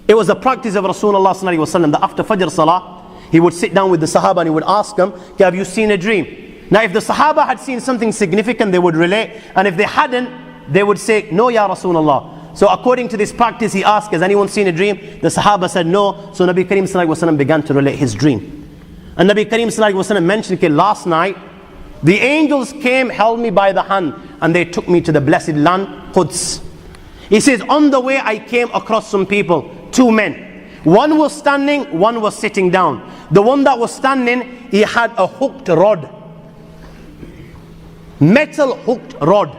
It was the practice of Rasulullah sallallahu alaihi wasallam that after Fajr Salah, he would sit down with the Sahaba and he would ask them, okay, have you seen a dream? Now if the Sahaba had seen something significant, they would relate, and if they hadn't, they would say, no ya Rasulullah. So according to this practice, he asked, has anyone seen a dream? The Sahaba said no. So Nabi Kareem sallallahu alaihi wasallam began to relate his dream. And Nabi Kareem sallallahu alaihi wasallam mentioned, okay, last night, the angels came, held me by the hand, and they took me to the blessed land, Quds. He says, on the way I came across some people, two men. One was standing, one was sitting down. The one that was standing, he had a hooked rod. Metal hooked rod.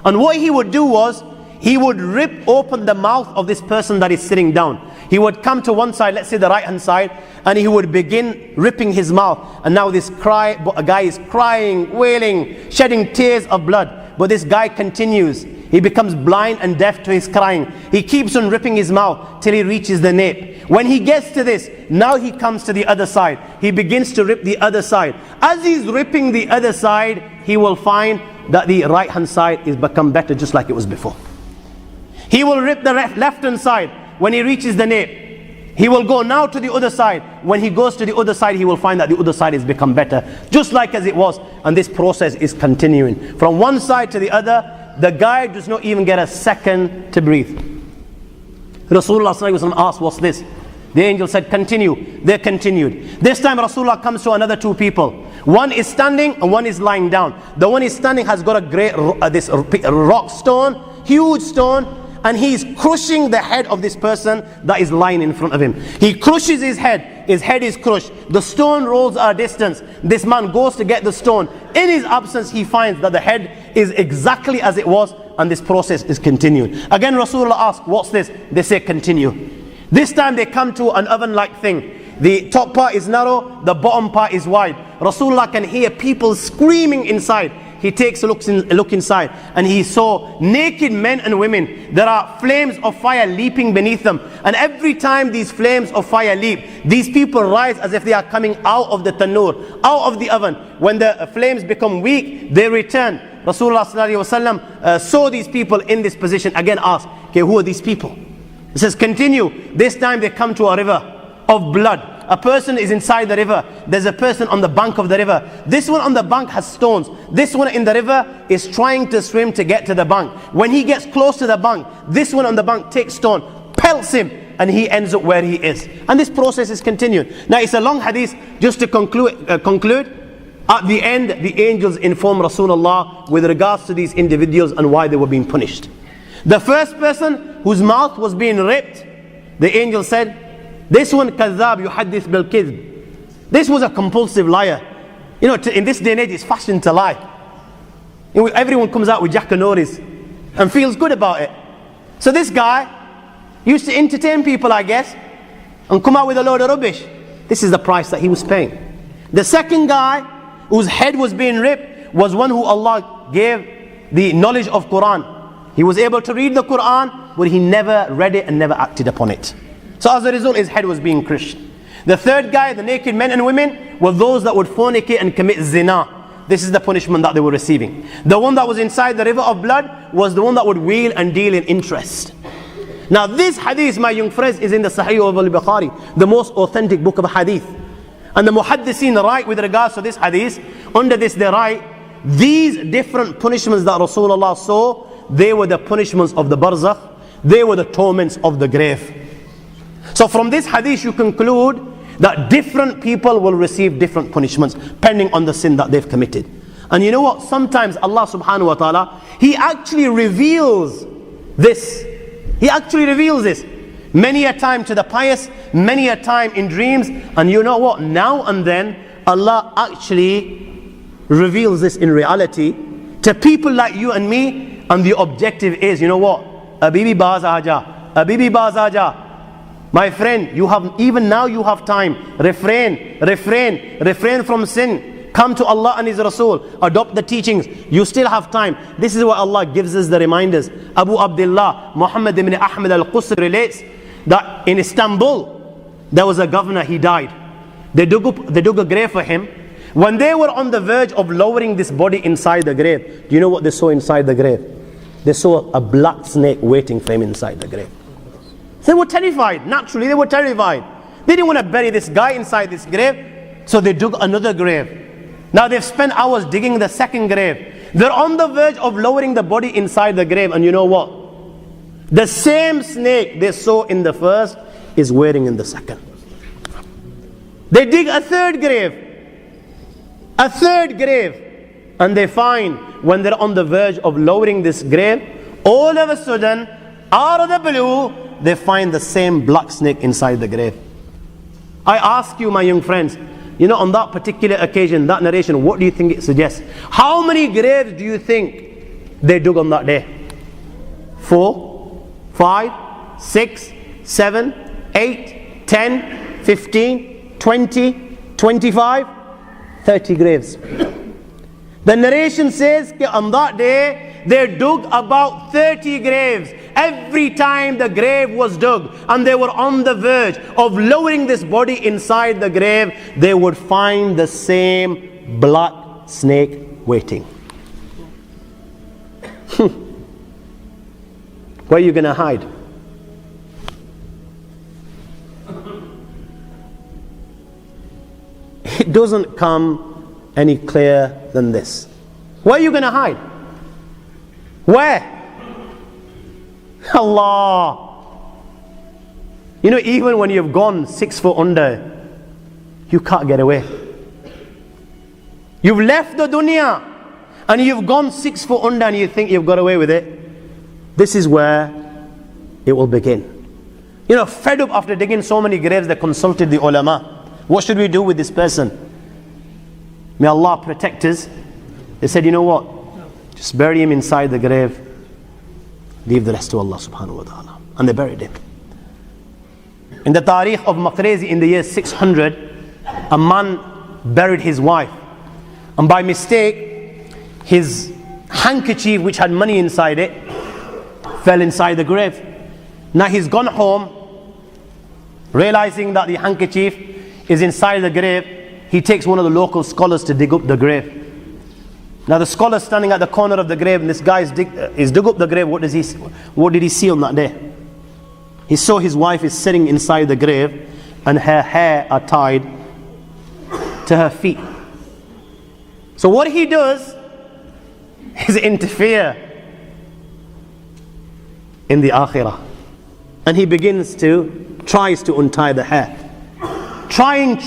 And what he would do was, he would rip open the mouth of this person that is sitting down. He would come to one side, let's say the right hand side, and he would begin ripping his mouth. And now this guy is crying, wailing, shedding tears of blood. But this guy continues. He becomes blind and deaf to his crying. He keeps on ripping his mouth till he reaches the nape. When he gets to this, now he comes to the other side. He begins to rip the other side. As he's ripping the other side, he will find that the right hand side is become better just like it was before. He will rip the left hand side. When he reaches the nape, he will go now to the other side. When he goes to the other side, he will find that the other side has become better, just like as it was. And this process is continuing. From one side to the other, the guy does not even get a second to breathe. Rasulullah sallallahu alaihi wasallam asked, what's this? The angel said, continue. They continued. This time Rasulullah comes to another two people. One is standing and one is lying down. The one is standing has got a great this rock stone, huge stone, and he's crushing the head of this person that is lying in front of him. He crushes his head is crushed. The stone rolls a distance. This man goes to get the stone. In his absence, he finds that the head is exactly as it was, and this process is continued. Again, Rasulullah asks, what's this? They say, continue. This time they come to an oven-like thing. The top part is narrow, the bottom part is wide. Rasulullah can hear people screaming inside. He takes a look inside, and he saw naked men and women. There are flames of fire leaping beneath them. And every time these flames of fire leap, these people rise as if they are coming out of the tanur, out of the oven. When the flames become weak, they return. Rasulullah sallallahu alaihi wasallam saw these people in this position. Again asked, okay, who are these people? He says, continue. This time they come to a river of blood. A person is inside the river. There's a person on the bank of the river. This one on the bank has stones. This one in the river is trying to swim to get to the bank. When he gets close to the bank, this one on the bank takes stone, pelts him, and he ends up where he is. And this process is continued. Now it's a long hadith. Just to conclude, at the end, the angels inform Rasulullah with regards to these individuals and why they were being punished. The first person whose mouth was being ripped, the angel said, this one, kadhab yuhaddith bil kidhb. This was a compulsive liar. You know, in this day and age, it's fashion to lie. You know, everyone comes out with jackanories and feels good about it. So this guy used to entertain people, I guess, and come out with a load of rubbish. This is the price that he was paying. The second guy, whose head was being ripped, was one who Allah gave the knowledge of Quran. He was able to read the Quran, but he never read it and never acted upon it. So as a result, his head was being crushed. The third guy, the naked men and women, were those that would fornicate and commit zina. This is the punishment that they were receiving. The one that was inside the river of blood was the one that would wheel and deal in interest. Now this hadith, my young friends, is in the Sahih of Al-Bukhari, the most authentic book of hadith. And the muhaddithin write with regards to this hadith, under this they write, these different punishments that Rasulullah saw, they were the punishments of the Barzakh, they were the torments of the grave. So from this hadith you conclude that different people will receive different punishments depending on the sin that they've committed. And you know what? Sometimes Allah subhanahu wa ta'ala, He actually reveals this. He actually reveals this. Many a time to the pious, many a time in dreams. And you know what? Now and then Allah actually reveals this in reality to people like you and me. And the objective is, you know what? Abibi baaz aaja. Abibi baaz aaja. My friend, you have, even now you have time. Refrain from sin. Come to Allah and His Rasul. Adopt the teachings. You still have time. This is why Allah gives us the reminders. Abu Abdullah, Muhammad ibn Ahmed al-Qusri relates that in Istanbul, there was a governor, he died. They dug a grave for him. When they were on the verge of lowering this body inside the grave, do you know what they saw inside the grave? They saw a black snake waiting for him inside the grave. They were terrified. Naturally, they were terrified. They didn't want to bury this guy inside this grave, so they dug another grave. Now they've spent hours digging the second grave. They're on the verge of lowering the body inside the grave, and you know what? The same snake they saw in the first is waiting in the second. They dig a third grave, and they find when they're on the verge of lowering this grave, all of a sudden, out of the blue, they find the same black snake inside the grave. I ask you, my young friends, you know, on that particular occasion, that narration, what do you think it suggests? How many graves do you think they dug on that day? 4, 5, 6, 7, 8, 10, 15, 20, 25, 30 graves. The narration says that on that day they dug about 30 graves. Every time the grave was dug and they were on the verge of lowering this body inside the grave, they would find the same black snake waiting. Where are you going to hide? It doesn't come any clearer than this. Where are you going to hide? Where? Allah. You know, even when you've gone 6 foot under, you can't get away. You've left the dunya and you've gone 6 foot under and you think you've got away with it. This is where it will begin. You know, fed up after digging so many graves, they consulted the ulama. What should we do with this person? May Allah protect us. They said, you know what? Just bury him inside the grave. Leave the rest to Allah subhanahu wa ta'ala. And they buried him. In the Tariq of Maqrezi in the year 600, a man buried his wife. And by mistake, his handkerchief, which had money inside it, fell inside the grave. Now he's gone home, realizing that the handkerchief is inside the grave. He takes one of the local scholars to dig up the grave. Now the scholar standing at the corner of the grave, and this guy is dug up the grave. What did he see on that day? He saw his wife is sitting inside the grave and her hair are tied to her feet. So what he does is interfere in the akhirah. And he tries to untie the hair. Trying,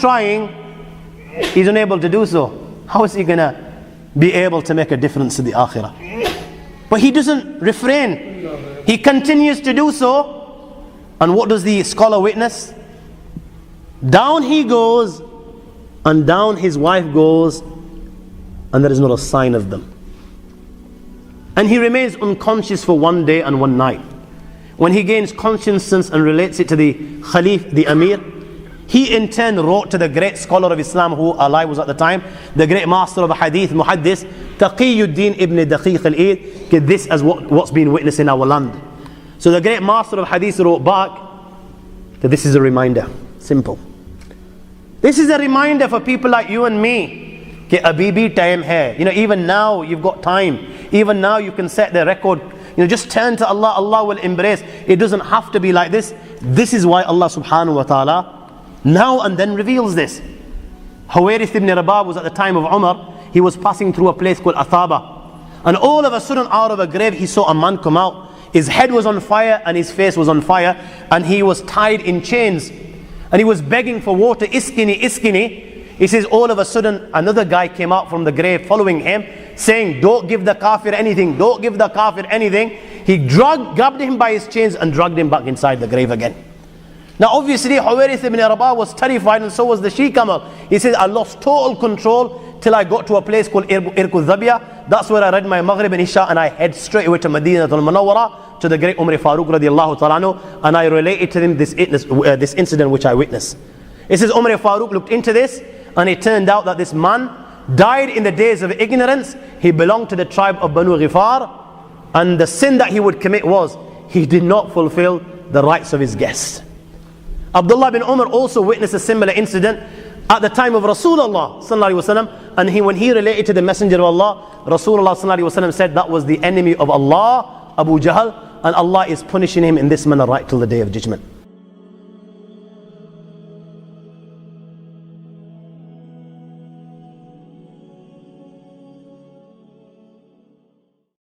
he's unable to do so. How is he going to be able to make a difference to the akhirah? But he doesn't refrain. He continues to do so. And what does the scholar witness? Down he goes, and down his wife goes, and there is not a sign of them. And he remains unconscious for 1 day and 1 night. When he gains consciousness and relates it to the Khalif, the Amir, he in turn wrote to the great scholar of Islam who alive was at the time, the great master of Hadith, Muhaddis, Taqiyuddin ibn Daqiq al-Eid, this is what's been witnessed in our land. So the great master of Hadith wrote back that this is a reminder. Simple. This is a reminder for people like you and me. कि अभी भी time है. You know, even now you've got time. Even now you can set the record. You know, just turn to Allah. Allah will embrace. It doesn't have to be like this. This is why Allah subhanahu wa ta'ala now and then reveals this. Huwayrith ibn Rabah was at the time of Umar. He was passing through a place called Athaba. And all of a sudden out of a grave he saw a man come out. His head was on fire and his face was on fire. And he was tied in chains. And he was begging for water. Iskini, iskini. He says all of a sudden another guy came out from the grave following him, saying, don't give the kafir anything, don't give the kafir anything. He grabbed him by his chains and dragged him back inside the grave again. Now obviously Huwayrith ibn Rabah was terrified, and so was the Sheikh. He says, I lost total control till I got to a place called Irku Zabia. That's where I read my Maghrib and Isha, and I head straight away to Medina al-Munawwara, to the great Umar Farooq radiallahu ta'ala anhu, and I related to him this incident which I witnessed. It says Umar Farooq looked into this, and it turned out that this man died in the days of ignorance. He belonged to the tribe of Banu Ghifar, and the sin that he would commit was he did not fulfill the rights of his guests. Abdullah bin Umar also witnessed a similar incident at the time of Rasulullah sallallahu alaihi wasallam, and when he related to the Messenger of Allah, Rasulullah sallallahu alaihi wasallam said that was the enemy of Allah, Abu Jahl, and Allah is punishing him in this manner right till the day of judgment.